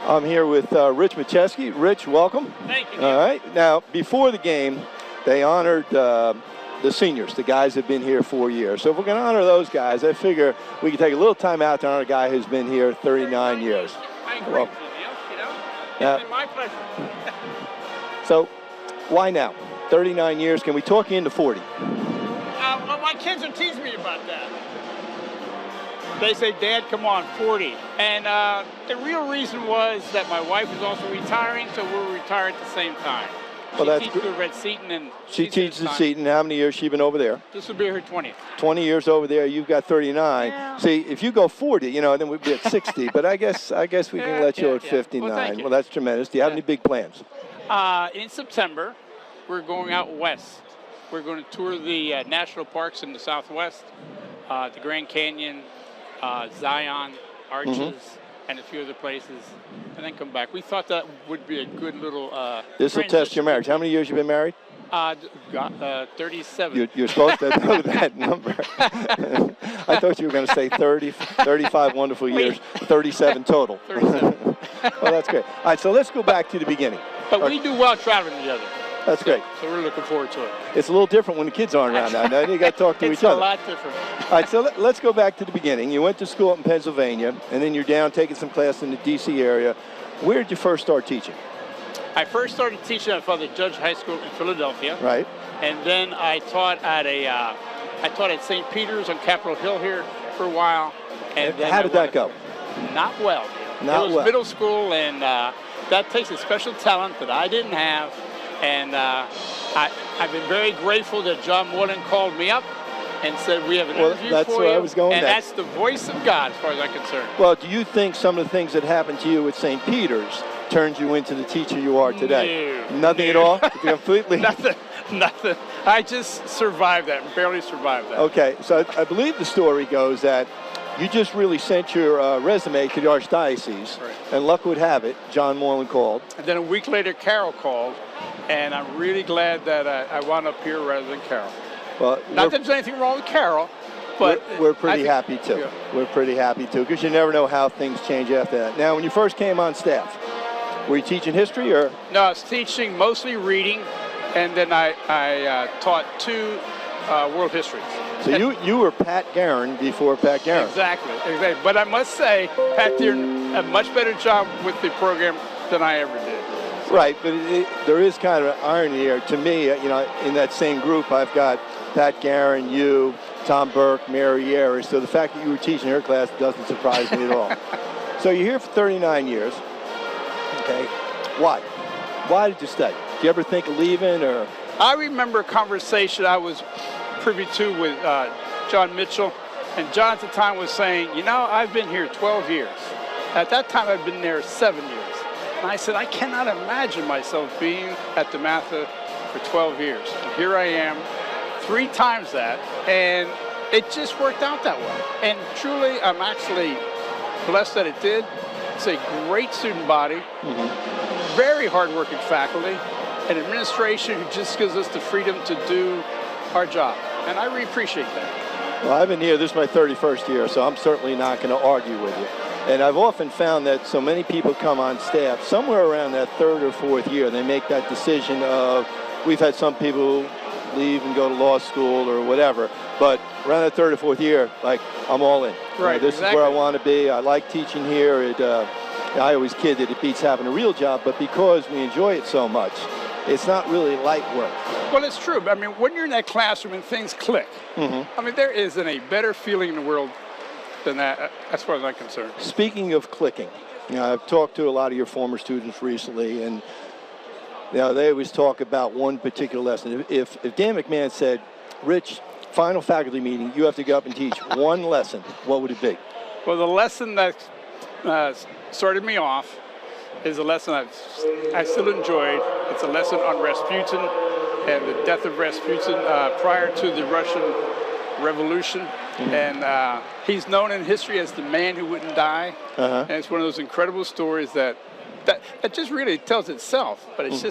I'm here with Rich Macheski. Rich, welcome. Thank you, Neal. All right. Now, before the game, they honored the seniors, the guys that have been here 4 years. So if we're going to honor those guys, I figure we can take a little time out to honor a guy who's been here 39 years. I agree with you, Neal. It's been my pleasure. So why now? 39 years. Can we talk you into 40? Well, my kids are teasing me about that. They say, Dad, come on, 40. And the real reason was that my wife is also retiring, so we're retired at the same time. Well, she teaches over at Seton. And she teaches at Seton. How many years has she been over there? This will be her 20th. 20 years over there. You've got 39. Yeah. See, if you go 40, then we'd be at 60. But I guess we can let you at 59. Well, thank you. Well, that's tremendous. Do you have any big plans? In September, we're going out west. We're going to tour the national parks in the Southwest, the Grand Canyon, Zion, Arches, and a few other places, and then come back. We thought that would be a good little This will test your marriage. How many years you been married? 37. You're supposed to know that number. I thought you were going to say 30, 35 wonderful years, 37 total. 37. Well, that's great. All right, so let's go back to the beginning. But we do well traveling together. That's great. So we're looking forward to it. It's a little different when the kids aren't around now. Now you got to talk to each other. It's a lot different. All right, so let's go back to the beginning. You went to school up in Pennsylvania, and then you're down taking some class in the D.C. area. Where did you first start teaching? I first started teaching at Father Judge High School in Philadelphia. Right. And then I taught at St. Peter's on Capitol Hill here for a while. And then how did that go? Not well. It was middle school, and that takes a special talent that I didn't have. And I've been very grateful that John Moreland called me up and said, we have an interview that's for where you. I was going and next. That's the voice of God, as far as I'm concerned. Well, do you think some of the things that happened to you at St. Peter's turned you into the teacher you are today? Nothing at all? Completely? Nothing. I just survived that, barely survived that. Okay, so I believe the story goes that you just really sent your resume to the Archdiocese, right. And luck would have it, John Moreland called. And then a week later, Carol called, and I'm really glad that I wound up here rather than Carol. Well, not that there's anything wrong with Carol, but we're pretty happy too. Yeah. We're pretty happy too, because you never know how things change after that. Now, when you first came on staff, were you teaching history or? No, I was teaching mostly reading, and then I taught 2 world histories. So you were Pat Guerin before Pat Guerin. Exactly. But I must say, Pat did a much better job with the program than I ever did. Right, but there is kind of an irony here. To me, in that same group, I've got Pat Guerin, you, Tom Burke, Mary Ayers. So the fact that you were teaching her class doesn't surprise me at all. So you're here for 39 years. Okay. Why? Why did you stay? Did you ever think of leaving or? I remember a conversation I was privy to with John Mitchell, and John at the time was saying, I've been here 12 years. At that time, I'd been there 7 years. And I said, I cannot imagine myself being at DeMatha for 12 years. And here I am, 3 times that, and it just worked out that way. And truly, I'm actually blessed that it did. It's a great student body, very hardworking faculty, an administration who just gives us the freedom to do our job. And I really appreciate that. Well, I've been here, this is my 31st year, so I'm certainly not going to argue with you. And I've often found that so many people come on staff, somewhere around that 3rd or 4th year, they make that decision of, we've had some people leave and go to law school or whatever, but around that 3rd or 4th year, like, I'm all in. Right, this is where I want to be. I like teaching here. I always kid that it beats having a real job, but because we enjoy it so much, it's not really light work. Well, it's true. I mean, when you're in that classroom and things click, I mean, there isn't a better feeling in the world than that, as far as I'm concerned. Speaking of clicking, I've talked to a lot of your former students recently, and they always talk about one particular lesson. If Dan McMahon said, Rich, final faculty meeting, you have to go up and teach one lesson, what would it be? Well, the lesson that started me off is a lesson I still enjoyed. It's a lesson on Rasputin and the death of Rasputin prior to the Russian Revolution. And he's known in history as the man who wouldn't die. And it's one of those incredible stories that just really tells itself. But it's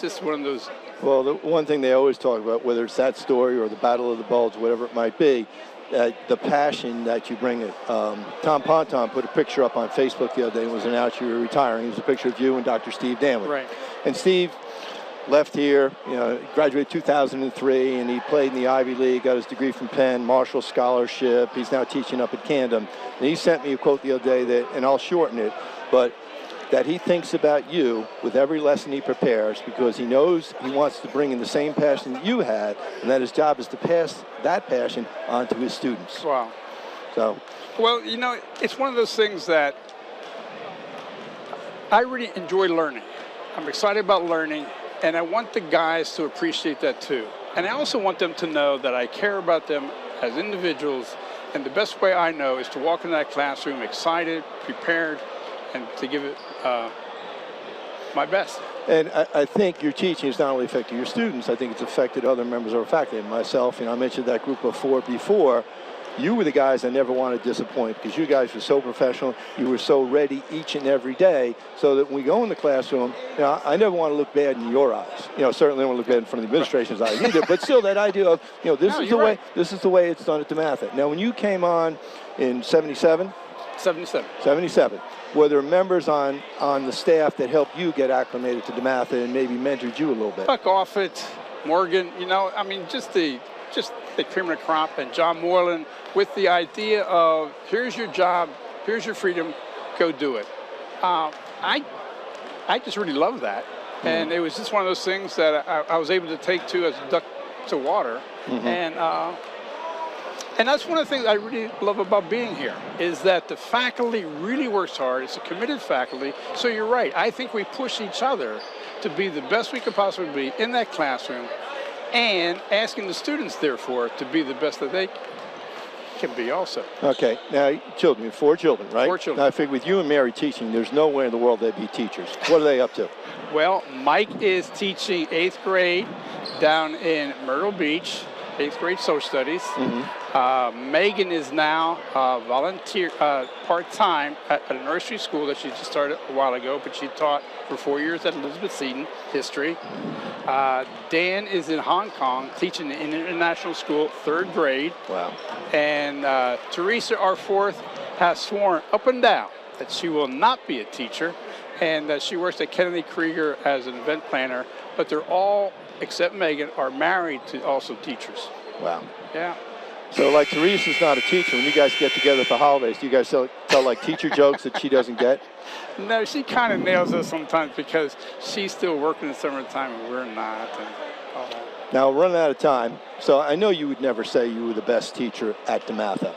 just one of those. Well, the one thing they always talk about, whether it's that story or the Battle of the Bulge, whatever it might be, the passion that you bring it. Tom Ponton put a picture up on Facebook the other day and was announced you were retiring. It was a picture of you and Dr. Steve Danley. Right. And Steve left here, graduated 2003, and he played in the Ivy League, got his degree from Penn, Marshall Scholarship. He's now teaching up at Camden. And he sent me a quote the other day that, and I'll shorten it, but that he thinks about you with every lesson he prepares because he knows he wants to bring in the same passion that you had, and that his job is to pass that passion on to his students. Wow. So. Well, it's one of those things that I really enjoy learning. I'm excited about learning, and I want the guys to appreciate that too. And I also want them to know that I care about them as individuals, and the best way I know is to walk in that classroom excited, prepared, and to give it my best. And I think your teaching has not only affected your students, I think it's affected other members of our faculty. And myself, I mentioned that group of 4 before. You were the guys I never wanted to disappoint because you guys were so professional. You were so ready each and every day so that when we go in the classroom, I never want to look bad in your eyes. Certainly don't want to look bad in front of the administration's eyes either, but still that idea of, this is the way it's done at DeMatha. Now, when you came on in 77, 77. Were there members on the staff that helped you get acclimated to DeMatha and maybe mentored you a little bit? Buck Offit, Morgan, just the cream of the crop, and John Moreland with the idea of here's your job, here's your freedom, go do it. I just really love that. Mm-hmm. And it was just one of those things that I was able to take to as a duck to water. Mm-hmm. And that's one of the things I really love about being here, is that the faculty really works hard. It's a committed faculty. So you're right. I think we push each other to be the best we could possibly be in that classroom, and asking the students, therefore, to be the best that they can be also. Okay. Now, children, 4 children, right? 4 children. Now, I figure with you and Mary teaching, there's nowhere in the world they'd be teachers. What are they up to? Well, Mike is teaching 8th grade down in Myrtle Beach, 8th grade social studies. Mm-hmm. Megan is now volunteer part-time at a nursery school that she just started a while ago, but she taught for 4 years at Elizabeth Seton history. Dan is in Hong Kong teaching in an international school, 3rd grade. Wow. And Teresa, our 4th, has sworn up and down that she will not be a teacher, and that she works at Kennedy Krieger as an event planner, but they're all, except Megan, are married to also teachers. Wow. Yeah. So, like, Teresa's not a teacher. When you guys get together for holidays, do you guys tell like, teacher jokes that she doesn't get? No, she kind of nails us sometimes because she's still working in the summertime and we're not. And all that. Now, we're running out of time. So, I know you would never say you were the best teacher at DeMatha.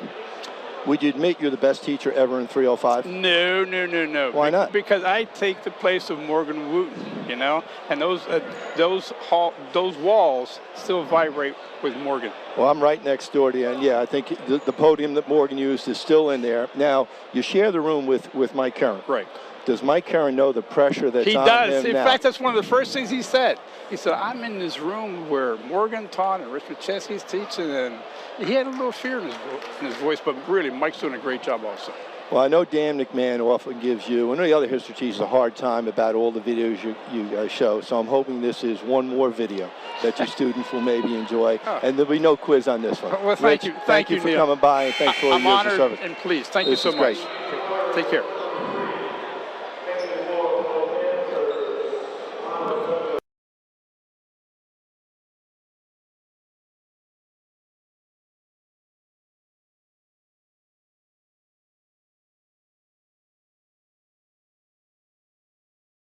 Would you admit you're the best teacher ever in 305? No. Why not? Because I take the place of Morgan Wooten, and those walls still vibrate with Morgan. Well, I'm right next door to you, and I think the podium that Morgan used is still in there. Now, you share the room with Mike Curran. Right. Does Mike Curran know the pressure that's on him now? He does. In fact, that's one of the first things he said. He said, I'm in this room where Morgan taught and Rich Macheski's teaching, and he had a little fear in his voice, but really, Mike's doing a great job also. Well, I know Dan McMahon often gives you and the other history teachers a hard time about all the videos you show, so I'm hoping this is one more video that your students will maybe enjoy, and there'll be no quiz on this one. Well, thank you. Thank you for Neal. coming by, and thanks for all your years of service. I'm honored and pleased. Thank you so much. Great. Take care.